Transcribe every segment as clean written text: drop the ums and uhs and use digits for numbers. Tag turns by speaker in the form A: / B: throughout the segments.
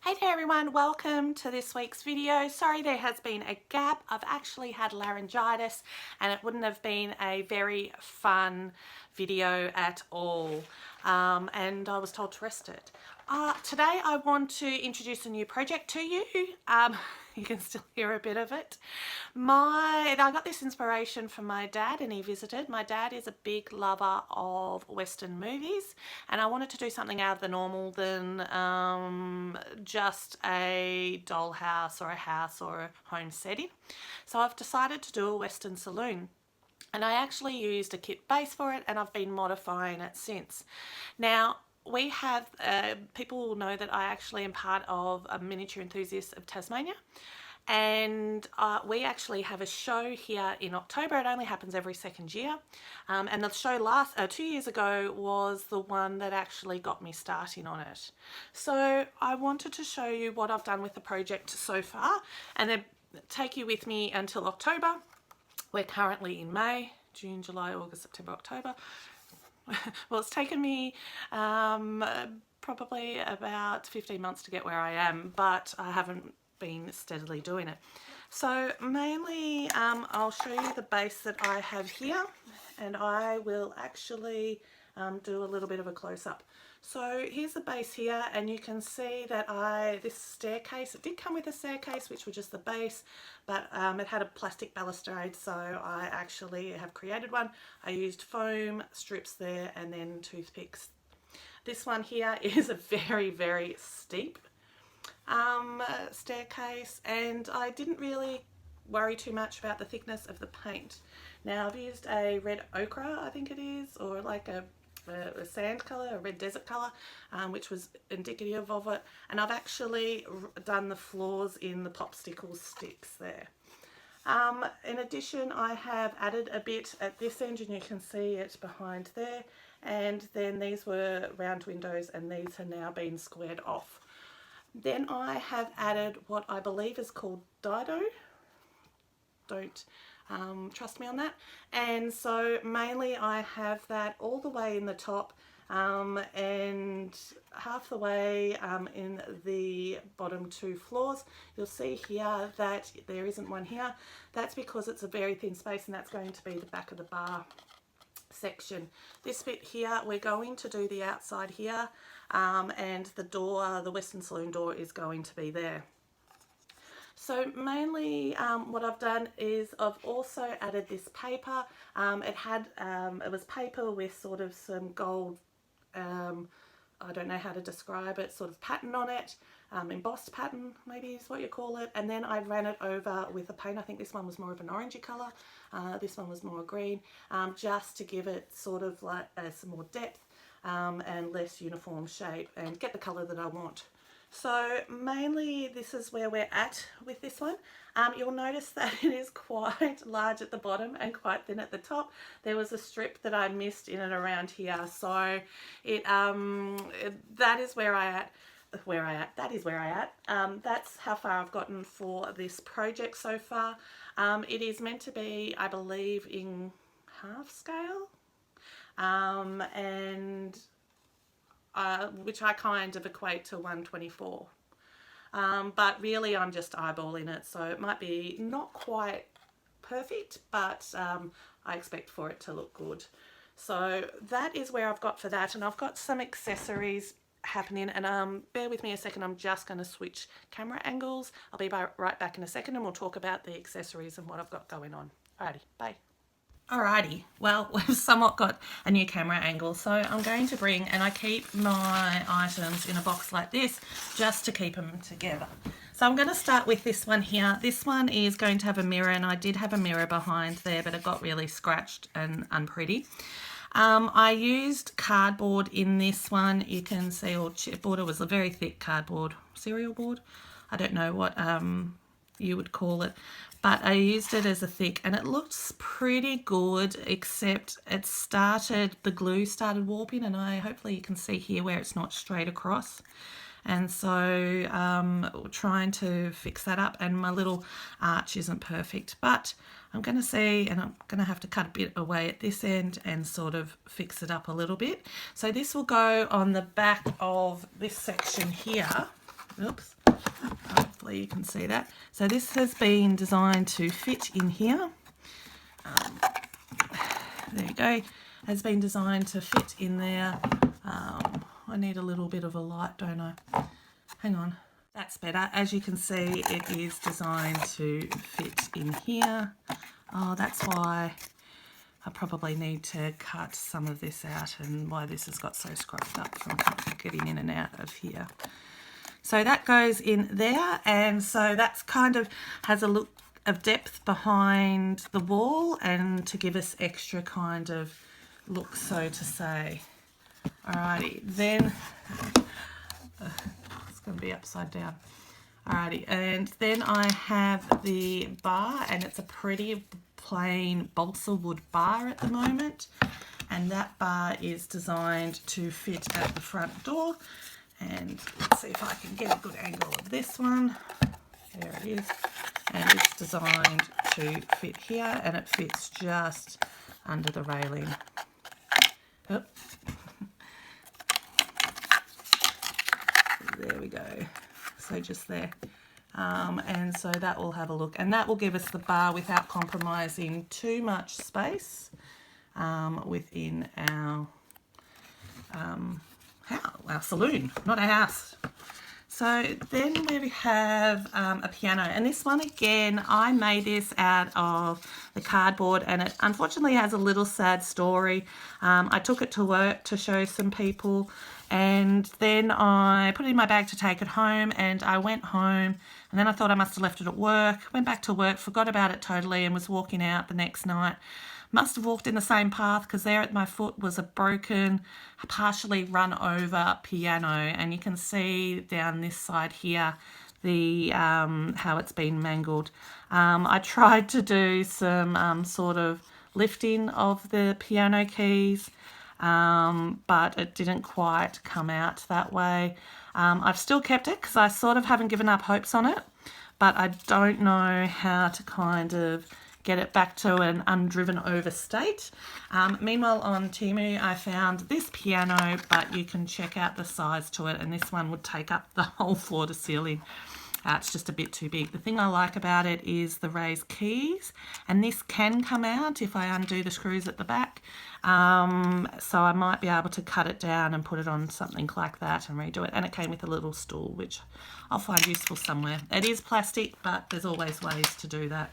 A: Hey there everyone, welcome to this week's video. Sorry there has been a gap. I've actually had laryngitis and it wouldn't have been a very fun video at all. And I was told to rest it. Today I want to introduce a new project to you. You can still hear a bit of it. I got this inspiration from my dad and he visited. My dad is a big lover of Western movies and I wanted to do something out of the normal than just a dollhouse or a house or a home setting. So I've decided to do a Western Saloon. And I actually used a kit base for it and I've been modifying it since. Now, we have, people will know that I actually am part of a Miniature Enthusiasts of Tasmania. And we actually have a show here in October. It only happens every second year. And the show 2 years ago was the one that actually got me starting on it. So I wanted to show you what I've done with the project so far and then take you with me until October. We're currently in May, June, July, August, September, October. Well, it's taken me probably about 15 months to get where I am, but I haven't been steadily doing it. So mainly I'll show you the base that I have here and I will actually do a little bit of a close-up. So here's the base here and you can see that this staircase, it did come with a staircase which was just the base, but it had a plastic balustrade, so I actually have created one. I used foam strips there and then toothpicks. This one here is a very, very steep staircase and I didn't really worry too much about the thickness of the paint. Now I've used a red ochre, I think it is, or like a sand colour, a red desert colour, which was indicative of it, and I've actually done the floors in the popsicle sticks there. In addition, I have added a bit at this end and you can see it behind there, and then these were round windows and these have now been squared off. Then I have added what I believe is called Dido. Don't trust me on that. And so mainly I have that all the way in the top and half the way in the bottom two floors. You'll see here that there isn't one here. That's because it's a very thin space and that's going to be the back of the bar section. This bit here, we're going to do the outside here and the door, the Western Saloon door is going to be there. So mainly what I've done is I've also added this paper. It was paper with sort of some gold, I don't know how to describe it, sort of pattern on it, embossed pattern maybe is what you call it, and then I ran it over with a paint. I think this one was more of an orangey colour, this one was more green, just to give it sort of like some more depth and less uniform shape and get the colour that I want. So mainly this is where we're at with this one. You'll notice that it is quite large at the bottom and quite thin at the top. There was a strip that I missed in and around here, so that is where I at. That's how far I've gotten for this project so far. It is meant to be, I believe, in half scale, and which I kind of equate to 1/24. But really I'm just eyeballing it, so it might be not quite perfect, but I expect for it to look good. So that is where I've got for that, and I've got some accessories happening, and bear with me a second, I'm just going to switch camera angles. I'll be right back in a second and we'll talk about the accessories and what I've got going on. Alrighty, bye. Alrighty, well, we've somewhat got a new camera angle, so I'm going to bring, and I keep my items in a box like this just to keep them together. So I'm going to start with this one here. This one is going to have a mirror, and I did have a mirror behind there, but it got really scratched and unpretty. I used cardboard in this one. You can see, or chipboard, it was a very thick cardboard, cereal board. I don't know what you would call it, but I used it as a thick and it looks pretty good, except the glue started warping, and hopefully you can see here where it's not straight across. And so trying to fix that up, and my little arch isn't perfect, but I'm going to see, and I'm going to have to cut a bit away at this end and sort of fix it up a little bit. So this will go on the back of this section here. Oops, hopefully you can see that. So this has been designed to fit in here. There you go. Has been designed to fit in there. I need a little bit of a light, don't I? Hang on. That's better. As you can see, it is designed to fit in here. Oh, that's why I probably need to cut some of this out and why this has got so scruffed up from getting in and out of here. So that goes in there, and so that's kind of has a look of depth behind the wall and to give us extra kind of look, so to say. Alrighty, then it's going to be upside down. Alrighty, and then I have the bar, and it's a pretty plain balsa wood bar at the moment, and that bar is designed to fit at the front door. And let's see if I can get a good angle of this one. There it is, and it's designed to fit here, and it fits just under the railing. Oh. There we go, so just there. And so that will have a look, and that will give us the bar without compromising too much space within our saloon, not our house. So then we have a piano, and this one again, I made this out of the cardboard, and it unfortunately has a little sad story. I took it to work to show some people, and then I put it in my bag to take it home, and I went home, and then I thought I must have left it at work, went back to work, forgot about it totally, and was walking out the next night. Must have walked in the same path, because there at my foot was a broken, partially run over piano, and you can see down this side here the how it's been mangled. I tried to do some sort of lifting of the piano keys, but it didn't quite come out that way. I've still kept it because I sort of haven't given up hopes on it, but I don't know how to kind of get it back to an undriven over state. Meanwhile, on Temu, I found this piano, but you can check out the size to it, and this one would take up the whole floor to ceiling. It's just a bit too big. The thing I like about it is the raised keys, and this can come out if I undo the screws at the back. So I might be able to cut it down and put it on something like that and redo it. And it came with a little stool, which I'll find useful somewhere. It is plastic, but there's always ways to do that.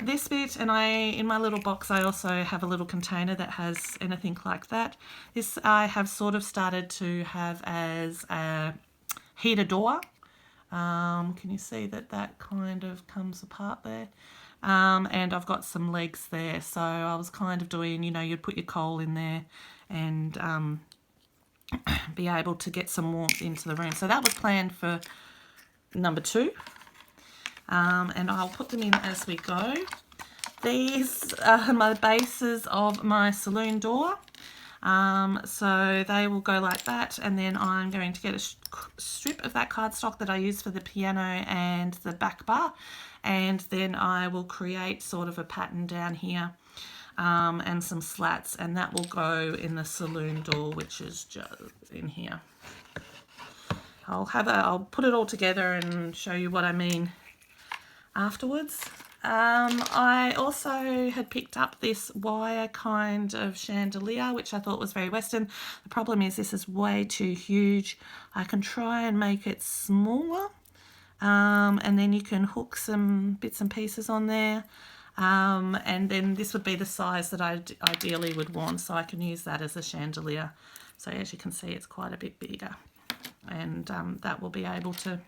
A: This bit, and in my little box I also have a little container that has anything like that. This I have sort of started to have as a heater door. Can you see that kind of comes apart there? And I've got some legs there, so I was kind of doing, you'd put your coal in there and be able to get some warmth into the room. So that was planned for number 2. And I'll put them in as we go. These are my bases of my saloon door. So they will go like that, and then I'm going to get a strip of that cardstock that I use for the piano and the back bar, and then I will create sort of a pattern down here and some slats, and that will go in the saloon door, which is just in here. I'll put it all together and show you what I mean afterwards. I also had picked up this wire kind of chandelier, which I thought was very Western. The problem is this is way too huge. I can try and make it smaller, and then you can hook some bits and pieces on there, and then this would be the size that I ideally would want, so I can use that as a chandelier. So as you can see, it's quite a bit bigger, and that will be able to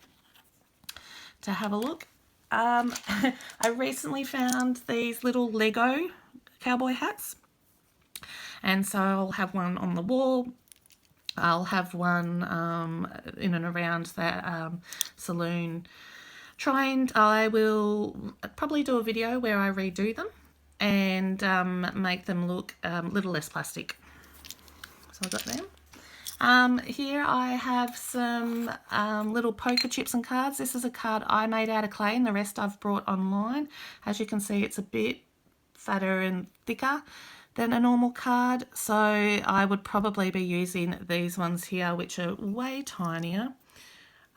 A: have a look. I recently found these little Lego cowboy hats, and so I'll have one on the wall. I'll have one in and around that saloon. I will probably do a video where I redo them and make them look a little less plastic. So I've got them. Here I have some little poker chips and cards. This is a card I made out of clay, and the rest I've brought online. As you can see, it's a bit fatter and thicker than a normal card, so I would probably be using these ones here, which are way tinier.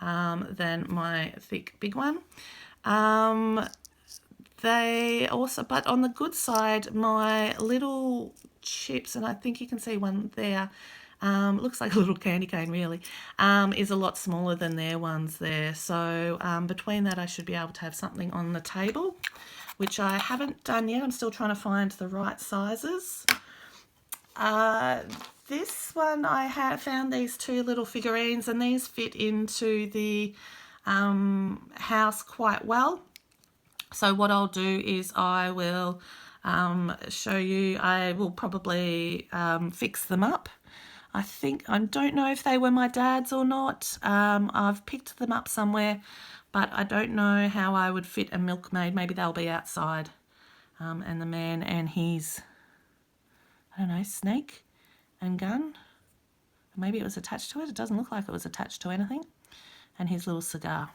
A: than my thick big one. They also, but on the good side, my little chips, and I think you can see one there, looks like a little candy cane really, is a lot smaller than their ones there. So between that I should be able to have something on the table, which I haven't done yet. I'm still trying to find the right sizes. This one I have found these two little figurines, and these fit into the house quite well. So what I'll do is I will show you. I will probably fix them up. I don't know if they were my dad's or not. I've picked them up somewhere, but I don't know how I would fit a milkmaid. Maybe they'll be outside. And the man and his, I don't know, snake and gun. Maybe it was attached to it. It doesn't look like it was attached to anything. And his little cigar.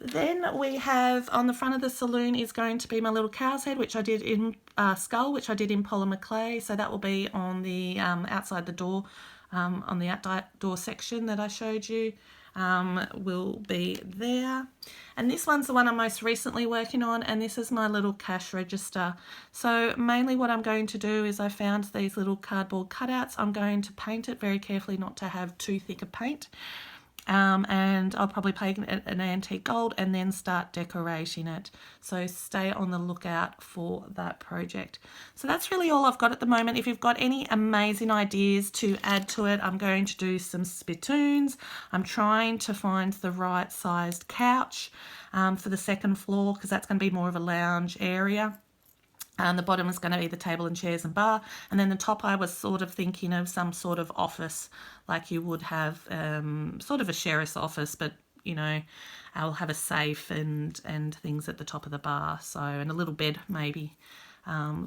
A: Then we have on the front of the saloon is going to be my little cow's head, which I did in skull, which I did in polymer clay. So that will be on the outside the door, on the outdoor section that I showed you, will be there. And this one's the one I'm most recently working on, and this is my little cash register. So mainly what I'm going to do is I found these little cardboard cutouts. I'm going to paint it very carefully, not to have too thick a paint. And I'll probably paint an antique gold and then start decorating it. So stay on the lookout for that project. So that's really all I've got at the moment. If you've got any amazing ideas to add to it, I'm going to do some spittoons. I'm trying to find the right sized couch for the second floor, because that's going to be more of a lounge area. The bottom is going to be the table and chairs and bar, and then the top I was sort of thinking of some sort of office, like you would have sort of a sheriff's office, but you know, I'll have a safe and things at the top of the bar, so, and a little bed maybe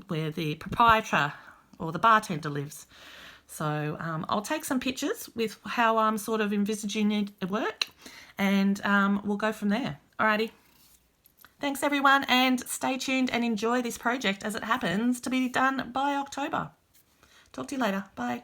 A: where the proprietor or the bartender lives. So I'll take some pictures with how I'm sort of envisaging it at work, and we'll go from there. Alrighty. Thanks everyone, and stay tuned and enjoy this project as it happens to be done by October. Talk to you later. Bye.